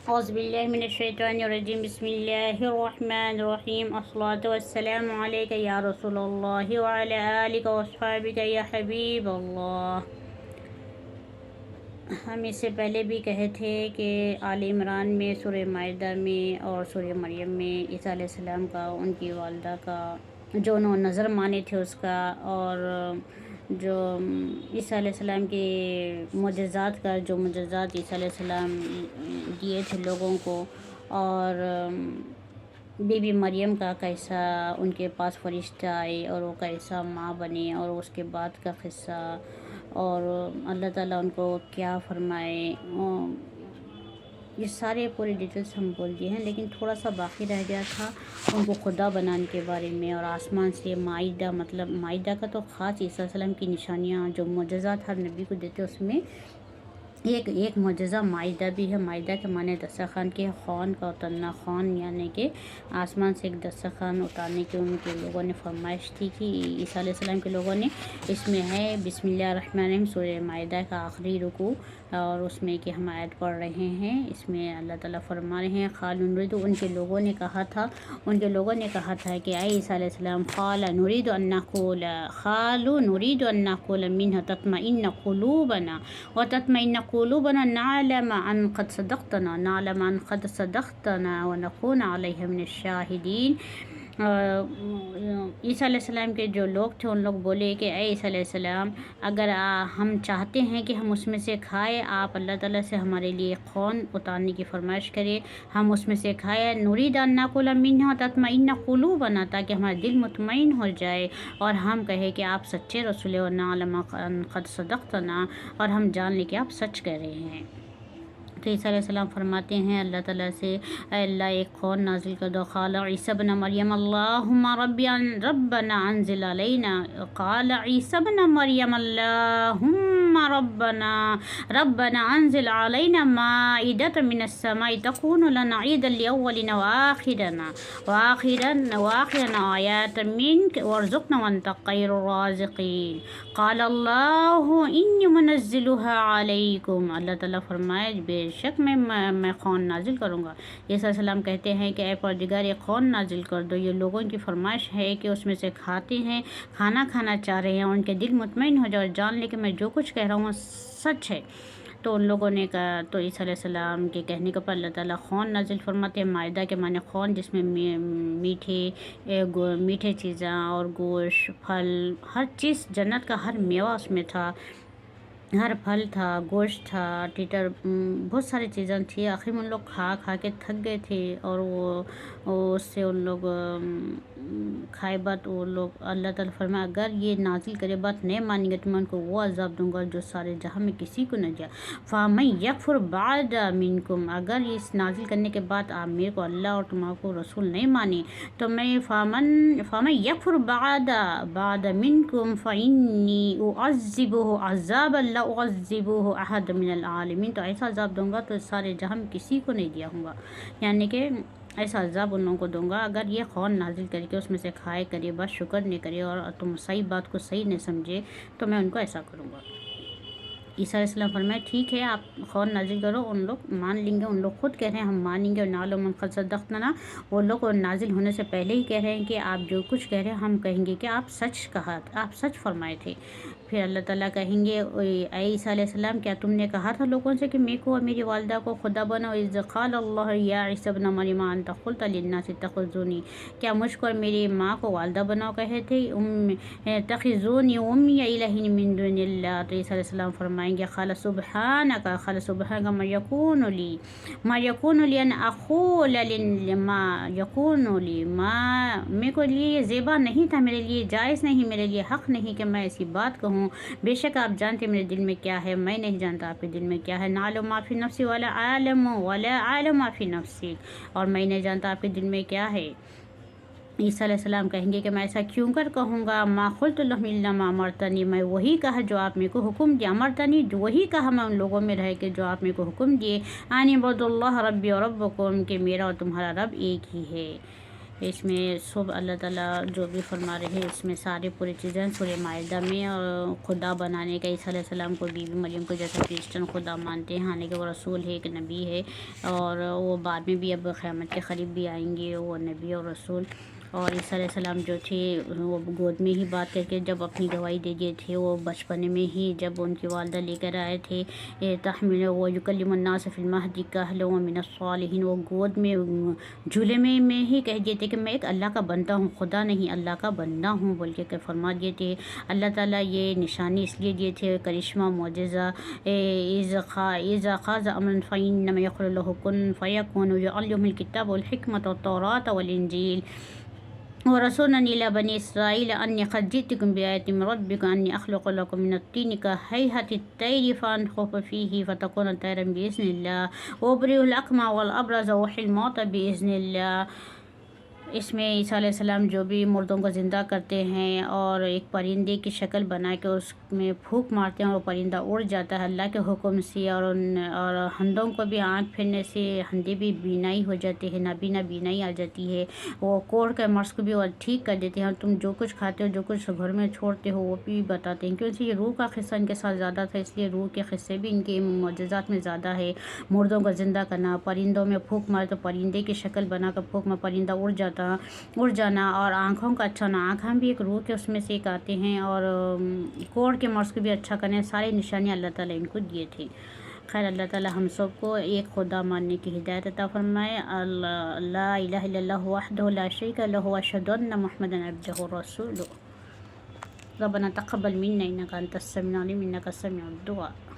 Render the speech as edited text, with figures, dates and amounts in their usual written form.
اعوذ باللہ من الشیطان الرجیم بسم اللہ الرحمن الرحیم الصلاۃ والسلام علیک یا رسول اللہ وعلی آلک واصحابک یا حبیب اللہ۔ ہم اس سے پہلے بھی کہے تھے کہ آل عمران میں، سورہ مائدہ میں اور سورہ مریم میں عیسیٰ علیہ السلام کا، ان کی والدہ کا جو نظر مانے تھے اس کا، اور جو عیسیٰ علیہ السلام کے معجزات کا، جو معجزات عیسیٰ علیہ السلام دیے تھے لوگوں کو، اور بی بی مریم کا کیسا ان کے پاس فرشتہ آئے اور وہ کیسا ماں بنے، اور اس کے بعد کا قصہ، اور اللہ تعالیٰ ان کو کیا فرمائے، یہ سارے پورے ڈیٹیلس ہم بول دیے ہیں، لیکن تھوڑا سا باقی رہ گیا تھا ان کو خدا بنانے کے بارے میں، اور آسمان سے مائدہ، مطلب مائدہ کا تو خاص عیسیٰ علیہ السلام کی نشانیاں جو معجزات ہر نبی کو دیتے، اس میں ایک معجزہ مائدہ بھی ہے۔ مائدہ کے معنی دسترخوان کے، خوان کا اترنا، خوان یعنی کہ آسمان سے ایک دسترخوان اتارنے کی ان کے لوگوں نے فرمائش تھی کہ عیسیٰ علیہ السلام کے لوگوں نے۔ اس میں ہے بسم اللہ الرحمن الرحیم، سورہ مائدہ کا آخری رکوع، اور اس میں کہ ہم آیت پڑھ رہے ہیں، اس میں اللہ تعالیٰ فرما رہے ہیں قالوا نريد، ان کے لوگوں نے کہا تھا کہ اے عیسیٰ علیہ السلام، قالوا نريد ان نقول منها تطمئن قلوبنا وتطمئن قلوبنا نعلم ان قد صدقتنا ونكون عليها من الشاهدين۔ عیسیٰ علیہ السلام کے جو لوگ تھے، ان لوگ بولے کہ اے عیسیٰ علیہ السلام، اگر ہم چاہتے ہیں کہ ہم اس میں سے کھائے، آپ اللہ تعالیٰ سے ہمارے لیے خون اتارنے کی فرمائش کرے، ہم اس میں سے کھائے، نريد ان ناكل منها تطمئن قلوبنا، تاکہ ہمارا دل مطمئن ہو جائے اور ہم کہیں کہ آپ سچے رسول ہیں، ونعلم ان قد صدقتنا، اور ہم جان لیں کہ آپ سچ کہہ رہے ہیں۔ تو عیسیٰ علیہ السلام فرماتے ہیں اللہ تعالیٰ سے، اے اللہ ایک خون نازل کر دو۔ قال عیسی ابن مریم اللہم ربنا انزل علینا، قال عیسی ابن مریم اللہم ربنا انزل علینا مائدۃ من السماء تکون لنا عیدا لاولنا وآخرنا آیات منک وارزقنا وانت خیر الرازقین۔ قال اللہ انی منزلها علیکم، اللہ تعالیٰ فرمائے بے شک میں خون نازل کروں گا۔ عیسیٰ علیہ السلام کہتے ہیں کہ اے پروردگار ایک خون نازل کر دو، یہ لوگوں کی فرمائش ہے کہ اس میں سے کھاتے ہیں، کھانا چاہ رہے ہیں، ان کے دل مطمئن ہو جائے اور جان لے کہ میں جو کچھ کہہ رہا ہوں سچ ہے۔ تو ان لوگوں نے کہا، تو عیسیٰ علیہ السلام کے کہنے کے پر اللہ تعالیٰ خون نازل فرماتے ہیں۔ مائدہ کے معنی خون، جس میں میٹھے چیزاں اور گوشت، پھل، ہر چیز، جنت کا ہر میوہ اس میں تھا، ہر پھل تھا، گوشت تھا، ٹیٹر، بہت ساری چیزیں تھیں۔ آخر میں ان لوگ کھا کے تھک گئے تھے، اور وہ اس سے ان لوگ کھائے بات، وہ لوگ اللہ تعالیٰ فرمایا اگر یہ نازل کرے بات نہیں مانیں گے تو میں ان کو وہ عذاب دوں گا جو سارے جہاں میں کسی کو نہ دیا۔ فَمَن يَكْفُرْ بَعْدَ مِنْكُمْ، اگر اس نازل کرنے کے بعد آپ میرے کو اللہ اور تمہارے کو رسول نہیں مانیں تو میں فَمَن يَكْفُرْ بَعْدَ مِنْكُمْ فَإِنِّي أُعَذِّبُهُ عَذَابًا لَا أُعَذِّبُهُ أَحَدًا مِنَ الْعَالَمِينَ، تو ایسا عذاب دوں گا تو سارے جہاں میں کسی کو نہیں دیا ہوں گا، یعنی کہ ایسا عذاب ان لوگوں کو دوں گا اگر یہ خون نازل کر کے اس میں سے کھائے کرے، بس شکر نہیں کرے اور تم صحیح بات کو صحیح نہیں سمجھے تو میں ان کو ایسا کروں گا۔ عیسیٰ علیہ السلام فرمایا ٹھیک ہے، آپ خون نازل کرو، ان لوگ مان لیں گے، ان لوگ خود کہہ رہے ہیں ہم مانیں گے، اور نعلم ان قد صدقتنا، وہ لوگ نازل ہونے سے پہلے ہی کہہ رہے ہیں کہ آپ جو کچھ کہہ رہے ہیں ہم کہیں گے کہ آپ سچ کہا، آپ سچ فرمائے تھے۔ پھر اللہ تعالیٰ کہیں گے اے عیسیٰ علیہ السلام، کیا تم نے کہا تھا لوگوں سے کہ میرے کو اور میری والدہ کو خدا بناؤ؟ اذ قال اللہ یا عیسی ابن مریم انت قلت للناس اتخذونی، کیا مجھ کو اور میری ماں کو والدہ بناؤ کہے تھے؟ اتخذونی امی الہین من دون اللہ، تو عیسیٰ علیہ السلام فرمائیں گے قال سبحانک ما یکون لی ان اقول ما یکون لی، میرے کو لیے یہ زیبا نہیں تھا، میرے لیے جائز نہیں، میرے لیے حق نہیں کہ میں ایسی بات کہوں، بے شک آپ جانتے میرے دل میں کیا ہے، میں نہیں جانتا آپ کے دل میں کیا ہے۔ نعلم ما فی نفسی ولا اعلم ما فی نفسی، اور میں نہیں جانتا آپ کے دل میں کیا ہے۔ عیسیٰ علیہ السلام کہیں گے کہ میں ایسا کیوں کر کہوں گا؟ ما قلت لهم الا ما امرتنی، میں وہی کہا جو آپ میرے کو حکم دیا، امرتنی وہی کہا میں ان لوگوں میں رہ کے جو آپ میرے کو حکم دیے، ان اعبدوا اللہ ربی و ربکم، کہ میرا اور تمہارا رب ایک ہی ہے۔ اس میں سب اللہ تعالیٰ جو بھی فرما رہے ہیں اس میں سارے پوری چیزیں سورہ مائدہ میں خدا بنانے کا عیسیٰ علیہ السلام کو بی بی مریم کو جیسا کرسچن خدا مانتے ہیں، حالانکہ وہ رسول ہے، ایک نبی ہے، اور وہ بعد میں بھی اب قیامت کے قریب بھی آئیں گے، وہ نبی اور رسول۔ اور عیسیٰ علیہ السلام جو تھے وہ گود میں ہی بات کر کے جب اپنی گواہی دے دیے تھے، وہ بچپنے میں ہی جب ان کی والدہ لے کر آئے تھے تحمل و یکلم الناس فی المہد کہلا ومن الصالحین، وہ گود میں جھولے میں ہی کہہ دیے تھے کہ میں ایک اللہ کا بندہ ہوں، خدا نہیں، اللہ کا بندہ ہوں بول کے فرما دیے تھے۔ اللہ تعالیٰ یہ نشانی اس لیے دیے تھے، کرشمہ معجزہ، اذا قاض امرا فانما یقول له کن فیکون، ویعلمہ الکتاب والحکمۃ والتوراۃ والانجیل، ورسولا إلى بني إسرائيل أني قد جئتكم بآية من ربكم أني أخلق لكم من الطين كهيئة الطير فأنفخ فيه فتكون طيرا بإذن الله وأبرئ الأكمه والأبرص وأحيي الموتى بإذن الله۔ اس میں عیسیٰ علیہ السلام جو بھی مردوں کو زندہ کرتے ہیں اور ایک پرندے کی شکل بنا کے اس میں پھونک مارتے ہیں اور وہ پرندہ اڑ جاتا ہے اللہ کے حکم سے، اور اندھوں کو بھی آنکھ پھرنے سے اندھے بھی بینائی ہو جاتے ہیں، نابینا بینائی آ جاتی ہے، وہ کوڑ کے مرض کو بھی وہ ٹھیک کر دیتے ہیں، اور تم جو کچھ کھاتے ہو جو کچھ گھر میں چھوڑتے ہو وہ بھی بتاتے ہیں، کیونکہ یہ روح کا قصہ ان کے ساتھ زیادہ تھا، اس لیے روح کے قصے بھی ان کے معجزات میں زیادہ ہے۔ مردوں کو زندہ کرنا، پرندوں میں پھونک مارے تو پرندے کی شکل بنا کر پھونک میں پرندہ اڑ جانا، اور آنکھوں کا اچھا ہونا، آنکھیں بھی ایک روح کے اس میں سے ایک آتے ہیں، اور کوڑ کے مرض کو بھی اچھا کرنے، سارے نشانیاں اللہ تعالیٰ ان کو دیے تھے۔ خیر اللہ تعالیٰ ہم سب کو ایک خدا ماننے کی ہدایت عطا فرمائے۔ لا الہ الا اللہ وحدہ لا شریک لہ واشہد ان محمدا عبدہ ورسولہ۔ ربنا تقبل منا انک انت السمیع العلیم انک سمیع الدعاء۔